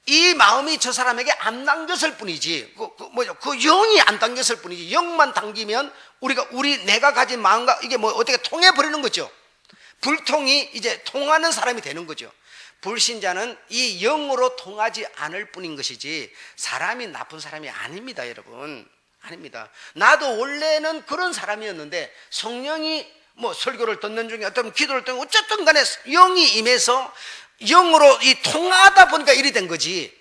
이 마음이 저 사람에게 안 당겼을 뿐이지, 그 영이 안 당겼을 뿐이지, 영만 당기면 내가 가진 마음과 이게 어떻게 통해 버리는 거죠. 불통이 이제 통하는 사람이 되는 거죠. 불신자는 이 영으로 통하지 않을 뿐인 것이지, 사람이 나쁜 사람이 아닙니다, 여러분. 아닙니다. 나도 원래는 그런 사람이었는데, 성령이 설교를 듣는 중에 어떤 기도를 듣는, 어쨌든 간에 영이 임해서 영으로 통하다 보니까 이리 된 거지.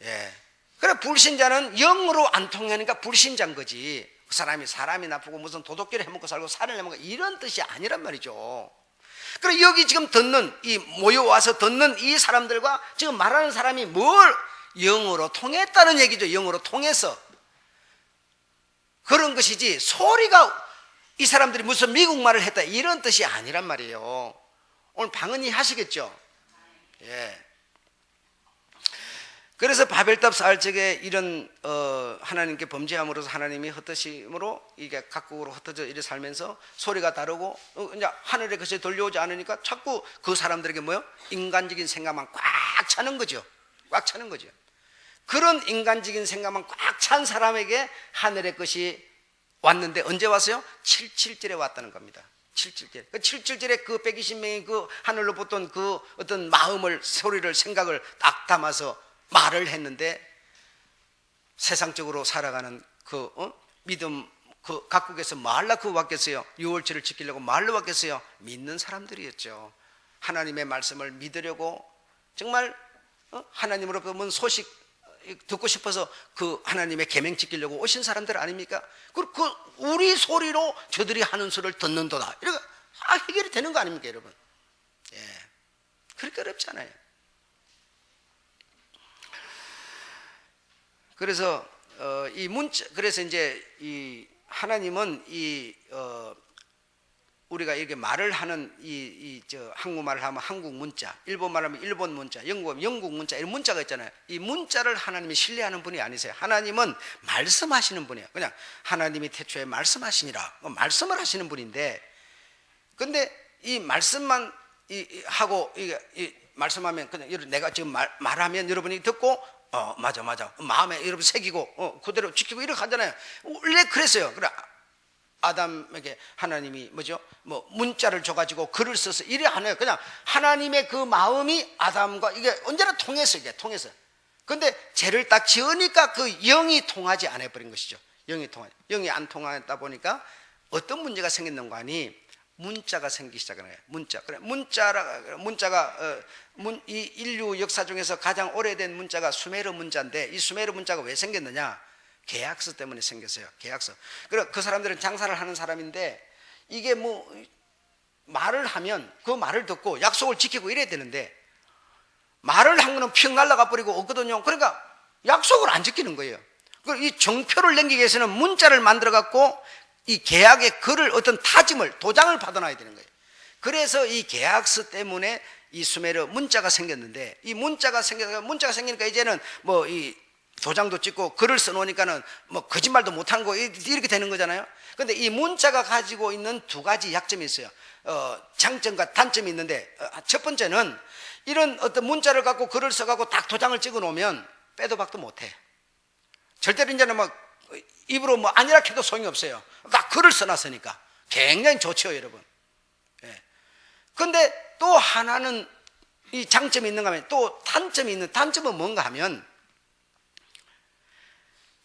예. 그래, 불신자는 영으로 안 통하니까 불신자인 거지. 그 사람이 나쁘고 무슨 도둑질 해먹고 살고 살을 내먹고 이런 뜻이 아니란 말이죠. 그래, 여기 지금 모여와서 듣는 이 사람들과 지금 말하는 사람이 뭘 영으로 통했다는 얘기죠. 영으로 통해서. 그런 것이지, 소리가 이 사람들이 무슨 미국말을 했다 이런 뜻이 아니란 말이에요. 오늘 방언이 하시겠죠? 예. 그래서 바벨탑 쌓을 적에 이런 하나님께 범죄함으로써 하나님이 흩어심으로 이게 각국으로 흩어져 이래 살면서 소리가 다르고 이제 하늘에 것이 들려오지 않으니까 자꾸 그 사람들에게 인간적인 생각만 꽉 차는 거죠. 꽉 차는 거죠. 그런 인간적인 생각만 꽉 찬 사람에게 하늘의 것이 왔는데, 언제 왔어요? 777절에 왔다는 겁니다. 777절. 그 777절에 그 120명이 그 하늘로 붙던 그 어떤 마음을, 소리를, 생각을 딱 담아서 말을 했는데, 세상적으로 살아가는 믿음, 각국에서 말라 왔겠어요? 6월절을 지키려고 말로 왔겠어요? 믿는 사람들이었죠. 하나님의 말씀을 믿으려고 정말 하나님으로 본 소식 듣고 싶어서 그 하나님의 계명 지키려고 오신 사람들 아닙니까? 그리고 우리 소리로 저들이 하는 소리를 듣는도다. 이렇게 해결이 되는 거 아닙니까, 여러분? 예. 그렇게 어렵지 않아요. 그래서 그래서 이제 이 하나님은 우리가 이렇게 말을 하는 한국말을 하면 한국 문자, 일본 말하면 일본 문자, 영국 문자, 이런 문자가 있잖아요. 이 문자를 하나님이 신뢰하는 분이 아니세요. 하나님은 말씀하시는 분이에요. 그냥 하나님이 태초에 말씀하시니라, 말씀을 하시는 분인데, 근데 이 말씀만 하고 말씀하면 그냥 내가 지금 말하면 여러분이 듣고 맞아 마음에 여러분 새기고 그대로 지키고 이렇게 하잖아요. 원래 그랬어요. 그래, 아담에게 하나님이 문자를 줘가지고 글을 써서 이래 하네요. 그냥 하나님의 그 마음이 아담과 이게 언제나 통해서, 이게 통해서. 근데 죄를 딱 지으니까 그 영이 통하지 않아 버린 것이죠. 영이 안 통하다 보니까 어떤 문제가 생겼는가 하니, 문자가 생기기 시작하는 거예요. 문자가 이 인류 역사 중에서 가장 오래된 문자가 수메르 문자인데, 이 수메르 문자가 왜 생겼느냐? 계약서 때문에 생겼어요. 계약서. 그 사람들은 장사를 하는 사람인데, 이게 말을 하면 그 말을 듣고 약속을 지키고 이래야 되는데, 말을 한 거는 평 날아가 버리고 없거든요. 그러니까 약속을 안 지키는 거예요. 이 정표를 남기기 위해서는 문자를 만들어 갖고 이 계약의 글을 어떤 도장을 받아놔야 되는 거예요. 그래서 이 계약서 때문에 이 수메르 문자가 생겼는데, 이 문자가 생기니까 이제는 이 도장도 찍고 글을 써놓으니까는 거짓말도 못한 거 이렇게 되는 거잖아요. 그런데 이 문자가 가지고 있는 두 가지 약점이 있어요. 장점과 단점이 있는데, 첫 번째는 이런 어떤 문자를 갖고 글을 써갖고 딱 도장을 찍어 놓으면 빼도 박도 못해. 절대로 이제는 입으로 아니라 해도 소용이 없어요. 딱 글을 써놨으니까 굉장히 좋죠, 여러분. 예. 근데 또 하나는 이 장점이 있는가 하면 또 단점이 있는, 단점은 뭔가 하면,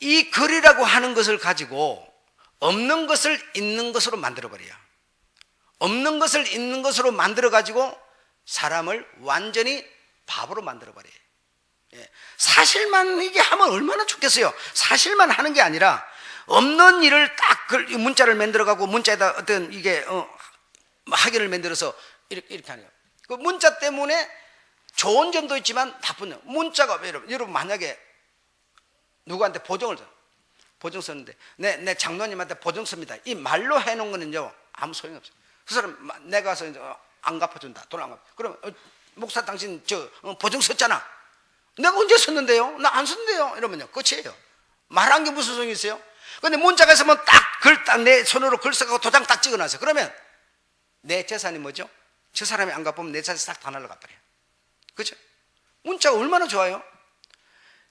이 글이라고 하는 것을 가지고 없는 것을 있는 것으로 만들어버려요. 없는 것을 있는 것으로 만들어가지고 사람을 완전히 바보로 만들어버려요. 예. 사실만 이게 하면 얼마나 좋겠어요. 사실만 하는 게 아니라 없는 일을 딱 문자를 만들어가고 문자에다 어떤 이게 확인을 만들어서 이렇게 하는 거예요. 그 문자 때문에 좋은 점도 있지만 나쁜 점. 문자가 여러분 만약에 누구한테 보증 썼는데 내 장로님한테 보증 씁니다. 이 말로 해놓은 거는요 아무 소용이 없어요. 그 사람 내가 가서 이제 안 갚아준다. 돈 안 갚아. 그럼 목사 당신 보증 썼잖아. 내가 언제 썼는데요? 나 안 썼는데요. 이러면요 끝이에요. 말한 게 무슨 소용이 있어요? 근데 문자가 있으면 딱 내 손으로 글 써가고 도장 딱 찍어놨어요. 그러면 내 재산이 뭐죠? 저 사람이 안 갚으면 내 재산이 싹 다 날라가버려요. 그죠? 문자가 얼마나 좋아요?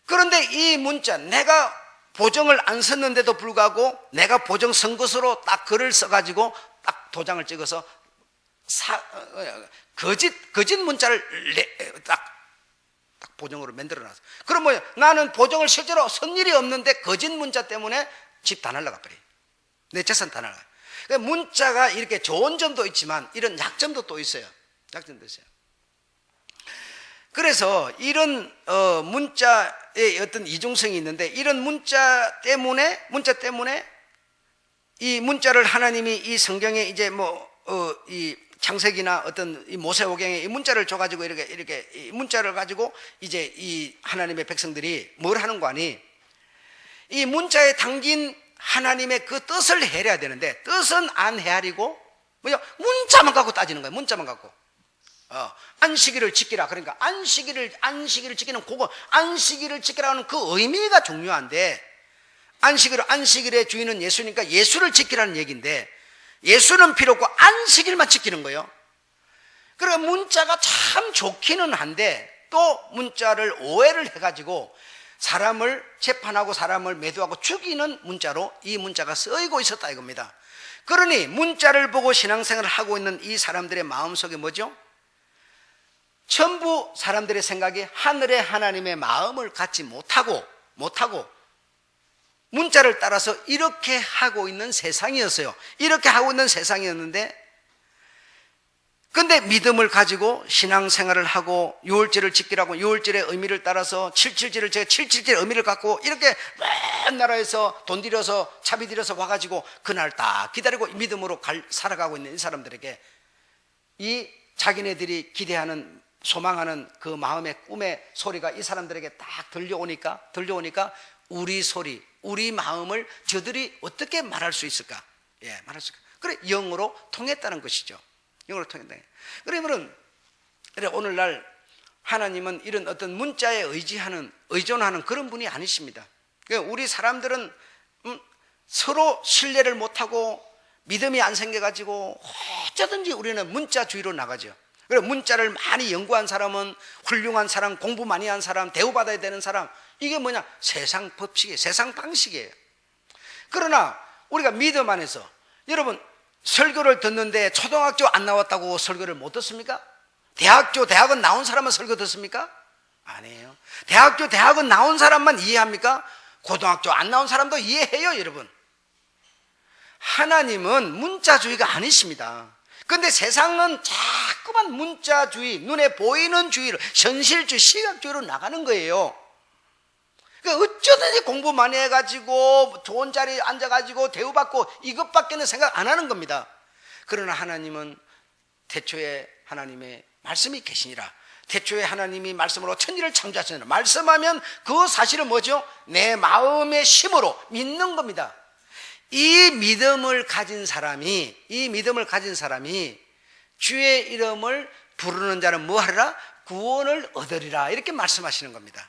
그런데 이 문자, 내가 보증을 안 썼는데도 불구하고 내가 보증 쓴 것으로 딱 글을 써가지고 딱 도장을 찍어서 거짓 문자를 딱 보증으로 만들어놨어. 그럼 뭐야? 나는 보증을 실제로 쓴 일이 없는데 거짓 문자 때문에 집 다 날라가 버려요. 내 재산 다 날라가. 그러니까 문자가 이렇게 좋은 점도 있지만 이런 약점도 또 있어요. 약점도 있어요. 그래서 이런 문자의 어떤 이중성이 있는데 이런 문자 때문에 이 문자를 하나님이 이 성경에 이제 이 창세기나 어떤 이 모세오경에 이 문자를 줘가지고 이렇게 이 문자를 가지고 이제 이 하나님의 백성들이 뭘 하는 거 아니? 이 문자에 담긴 하나님의 그 뜻을 헤아려야 되는데 뜻은 안 헤아리고 뭐냐 문자만 갖고 따지는 거예요. 문자만 갖고. 안식일을 지키라. 그러니까 안식일을 지키는 그거 안식일을 지키라는 그 의미가 중요한데 안식일의 주인은 예수니까 예수를 지키라는 얘기인데 예수는 필요 없고 안식일만 지키는 거예요. 그러니까 문자가 참 좋기는 한데 또 문자를 오해를 해가지고 사람을 재판하고 사람을 매도하고 죽이는 문자로 이 문자가 쓰이고 있었다 이겁니다. 그러니 문자를 보고 신앙생활을 하고 있는 이 사람들의 마음속에 뭐죠? 전부 사람들의 생각이 하늘의 하나님의 마음을 갖지 못하고 문자를 따라서 이렇게 하고 있는 세상이었어요. 이렇게 하고 있는 세상이었는데 근데 믿음을 가지고 신앙생활을 하고 유월절을 지키라고 유월절의 의미를 따라서 777을 제가 777의 의미를 갖고 이렇게 먼 나라에서 돈 들여서 차비 들여서 와가지고 그날 딱 기다리고 믿음으로 살아가고 있는 이 사람들에게 이 자기네들이 기대하는 소망하는 그 마음의 꿈의 소리가 이 사람들에게 딱 들려오니까 우리 소리, 우리 마음을 저들이 어떻게 말할 수 있을까? 말할 수 있을까? 그래, 영으로 통했다는 것이죠. 영으로 통했다. 그러면 오늘날 하나님은 이런 어떤 문자에 의존하는 그런 분이 아니십니다. 우리 사람들은 서로 신뢰를 못하고 믿음이 안 생겨가지고 어쩌든지 우리는 문자주의로 나가죠. 그리고 문자를 많이 연구한 사람은 훌륭한 사람, 공부 많이 한 사람, 대우받아야 되는 사람, 이게 뭐냐? 세상 법칙이에요. 세상 방식이에요. 그러나 우리가 믿음 안에서 여러분 설교를 듣는데 초등학교 안 나왔다고 설교를 못 듣습니까? 대학은 나온 사람만 설교 듣습니까? 아니에요. 대학은 나온 사람만 이해합니까? 고등학교 안 나온 사람도 이해해요, 여러분. 하나님은 문자주의가 아니십니다. 근데 세상은 자꾸만 문자주의, 눈에 보이는 주의로, 현실주의, 시각주의로 나가는 거예요. 그러니까 어쩌든지 공부 많이 해가지고 좋은 자리에 앉아가지고 대우받고 이것밖에는 생각 안 하는 겁니다. 그러나 하나님은 태초에 하나님의 말씀이 계시니라. 태초에 하나님이 말씀으로 천지를 창조하시니라. 말씀하면 그 사실은 뭐죠? 내 마음의 심으로 믿는 겁니다. 이 믿음을 가진 사람이 주의 이름을 부르는 자는 뭐 하리라? 구원을 얻으리라. 이렇게 말씀하시는 겁니다.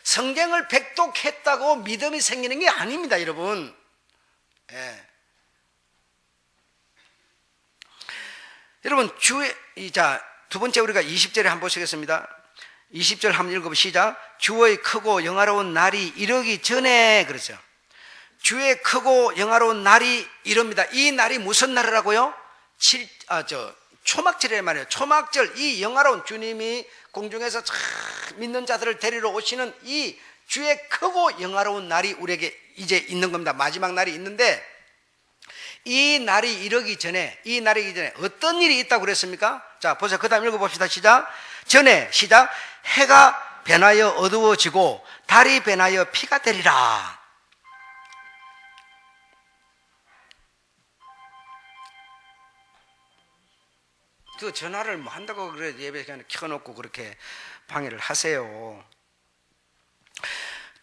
성경을 백독했다고 믿음이 생기는 게 아닙니다, 여러분. 여러분, 두 번째 우리가 20절에 한번 보시겠습니다. 20절 한번 읽어보시죠. 주의 크고 영화로운 날이 이르기 전에, 그렇죠. 주의 크고 영화로운 날이 이릅니다. 이 날이 무슨 날이라고요? 초막절이란 말이에요. 초막절, 이 영화로운 주님이 공중에서 믿는 자들을 데리러 오시는 이 주의 크고 영화로운 날이 우리에게 이제 있는 겁니다. 마지막 날이 있는데 이 날이 이르기 전에 어떤 일이 있다고 그랬습니까? 자, 보세요. 그 다음 읽어봅시다. 시작. 해가 변하여 어두워지고 달이 변하여 피가 되리라. 그 전화를 뭐 한다고 그래 예배 그냥 켜놓고 그렇게 방해를 하세요.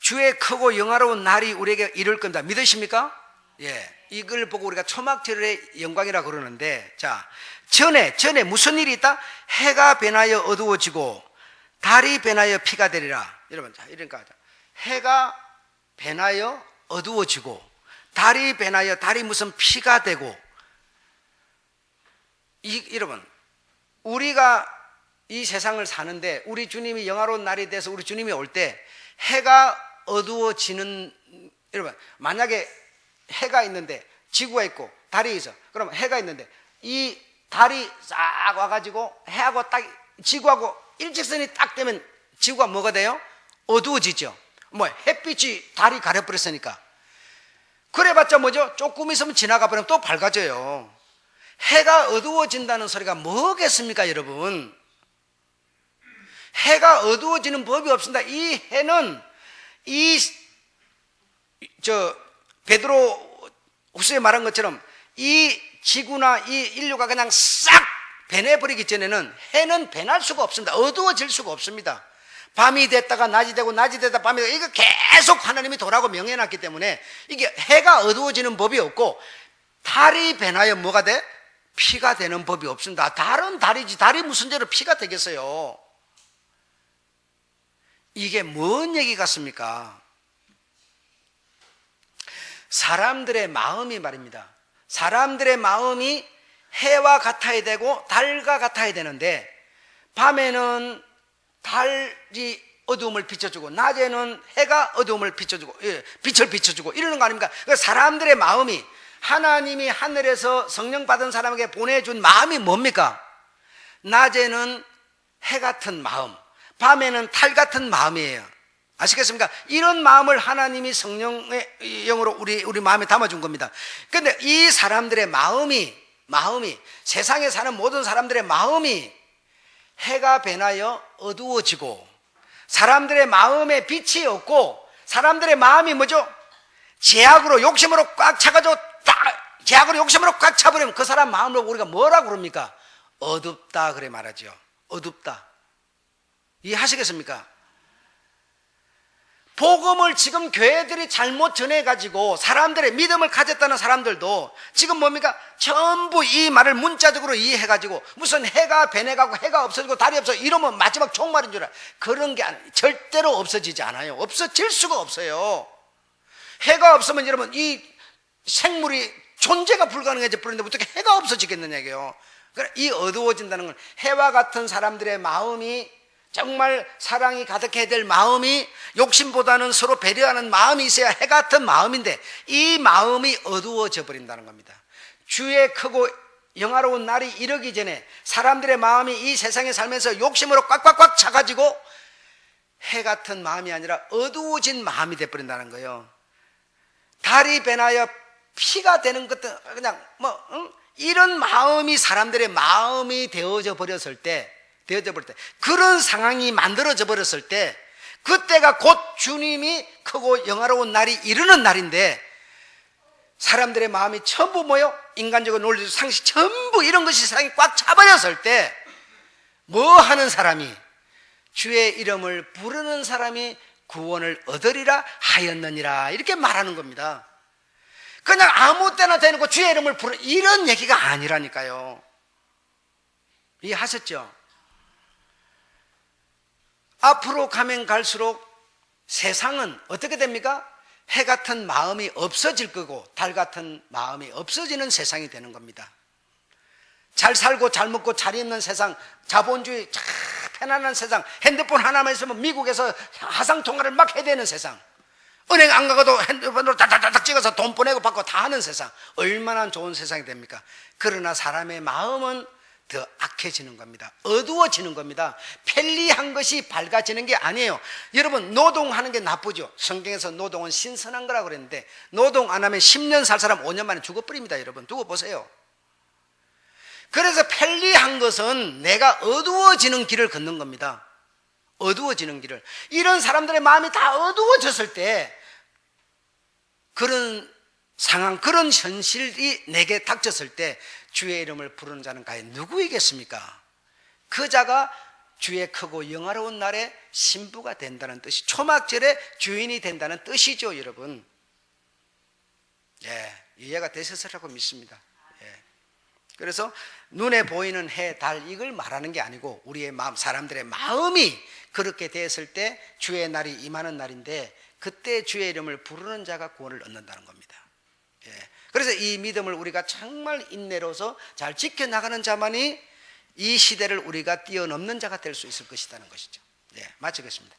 주의 크고 영화로운 날이 우리에게 이룰 겁니다. 믿으십니까? 예, 이걸 보고 우리가 초막절의 영광이라 그러는데, 자, 전에 무슨 일이 있다? 해가 변하여 어두워지고 달이 변하여 피가 되리라. 여러분, 자, 이러니까 해가 변하여 어두워지고 달이 변하여 달이 무슨 피가 되고, 여러분, 우리가 이 세상을 사는데 우리 주님이 영화로운 날이 돼서 우리 주님이 올 때 해가 어두워지는, 여러분, 만약에 해가 있는데 지구가 있고 달이 있어. 그러면 해가 있는데 이 달이 싹 와가지고 해하고 딱 지구하고 일직선이 딱 되면 지구가 뭐가 돼요? 어두워지죠. 뭐 햇빛이 달이 가려버렸으니까. 그래봤자 뭐죠? 조금 있으면 지나가 버리면 또 밝아져요. 해가 어두워진다는 소리가 뭐겠습니까, 여러분? 해가 어두워지는 법이 없습니다. 이 해는 베드로 후서에 말한 것처럼 이 지구나 이 인류가 그냥 싹 변해버리기 전에는 해는 변할 수가 없습니다. 어두워질 수가 없습니다. 밤이 됐다가 낮이 되고 낮이 됐다가 밤이 되고, 이거 계속 하나님이 도라고 명해놨기 때문에 이게 해가 어두워지는 법이 없고, 달이 변하여 뭐가 돼? 피가 되는 법이 없습니다. 달은 달이지 달이 무슨 죄로 피가 되겠어요? 이게 뭔 얘기 같습니까? 사람들의 마음이 말입니다. 사람들의 마음이 해와 같아야 되고 달과 같아야 되는데, 밤에는 달이 어두움을 비춰주고 낮에는 해가 어두움을 비춰주고, 빛을 비춰주고 이러는 거 아닙니까? 사람들의 마음이, 하나님이 하늘에서 성령 받은 사람에게 보내준 마음이 뭡니까? 낮에는 해 같은 마음, 밤에는 달 같은 마음이에요. 아시겠습니까? 이런 마음을 하나님이 성령의 영으로 우리 마음에 담아준 겁니다. 그런데 이 사람들의 마음이 세상에 사는 모든 사람들의 마음이 해가 변하여 어두워지고, 사람들의 마음에 빛이 없고, 사람들의 마음이 뭐죠? 죄악으로 욕심으로 꽉 차가지고 죄악으로 욕심으로 꽉 차버리면 그 사람 마음으로 우리가 뭐라고 그럽니까? 어둡다 그래 말하죠. 어둡다. 이해하시겠습니까? 복음을 지금 교회들이 잘못 전해가지고 사람들의 믿음을 가졌다는 사람들도 지금 뭡니까? 전부 이 말을 문자적으로 이해해가지고 무슨 해가 변해가고 해가 없어지고 달이 없어 이러면 마지막 종말인 줄 알아요. 그런 게 절대로 없어지지 않아요. 없어질 수가 없어요. 해가 없으면 여러분 이 생물이 존재가 불가능해져 버리는데 어떻게 해가 없어지겠느냐 이게요. 이 어두워진다는 건 해와 같은 사람들의 마음이, 정말 사랑이 가득해야 될 마음이, 욕심보다는 서로 배려하는 마음이 있어야 해 같은 마음인데 이 마음이 어두워져 버린다는 겁니다. 주의 크고 영화로운 날이 이르기 전에 사람들의 마음이 이 세상에 살면서 욕심으로 꽉꽉꽉 차가지고 해 같은 마음이 아니라 어두워진 마음이 돼버린다는 거예요. 달이 변하여 피가 되는 것도 그냥 이런 마음이 사람들의 마음이 되어져 버렸을 때, 그런 상황이 만들어져 버렸을 때, 그때가 곧 주님이 크고 영화로운 날이 이르는 날인데, 사람들의 마음이 전부 뭐요? 인간적인 논리적 상식 전부 이런 것이 세상에 꽉 차버렸을 때 뭐 하는 사람이, 주의 이름을 부르는 사람이 구원을 얻으리라 하였느니라, 이렇게 말하는 겁니다. 그냥 아무 때나 대놓고 주의 이름을 부르는 이런 얘기가 아니라니까요. 이해하셨죠? 앞으로 가면 갈수록 세상은 어떻게 됩니까? 해 같은 마음이 없어질 거고 달 같은 마음이 없어지는 세상이 되는 겁니다. 잘 살고 잘 먹고 잘 입는 세상, 자본주의 편안한 세상, 핸드폰 하나만 있으면 미국에서 화상통화를 막 해야 되는 세상, 은행 안 가고도 핸드폰으로 다다다닥 찍어서 돈 보내고 받고 다 하는 세상, 얼마나 좋은 세상이 됩니까? 그러나 사람의 마음은 더 악해지는 겁니다. 어두워지는 겁니다. 편리한 것이 밝아지는 게 아니에요. 여러분, 노동하는 게 나쁘죠. 성경에서 노동은 신선한 거라고 그랬는데 노동 안 하면 10년 살 사람 5년 만에 죽어버립니다. 여러분, 두고 보세요. 그래서 편리한 것은 내가 어두워지는 길을 걷는 겁니다. 어두워지는 길을. 이런 사람들의 마음이 다 어두워졌을 때, 그런 상황, 그런 현실이 내게 닥쳤을 때 주의 이름을 부르는 자는 과연 누구이겠습니까? 그 자가 주의 크고 영화로운 날에 신부가 된다는 뜻이, 초막절의 주인이 된다는 뜻이죠, 여러분. 예, 이해가 되셨으라고 믿습니다. 예. 그래서 눈에 보이는 해, 달 이걸 말하는 게 아니고 우리의 마음, 사람들의 마음이 그렇게 되었을 때 주의 날이 임하는 날인데, 그때 주의 이름을 부르는 자가 구원을 얻는다는 겁니다. 예. 그래서 이 믿음을 우리가 정말 인내로서 잘 지켜나가는 자만이 이 시대를 우리가 뛰어넘는 자가 될 수 있을 것이라는 것이죠. 예, 마치겠습니다.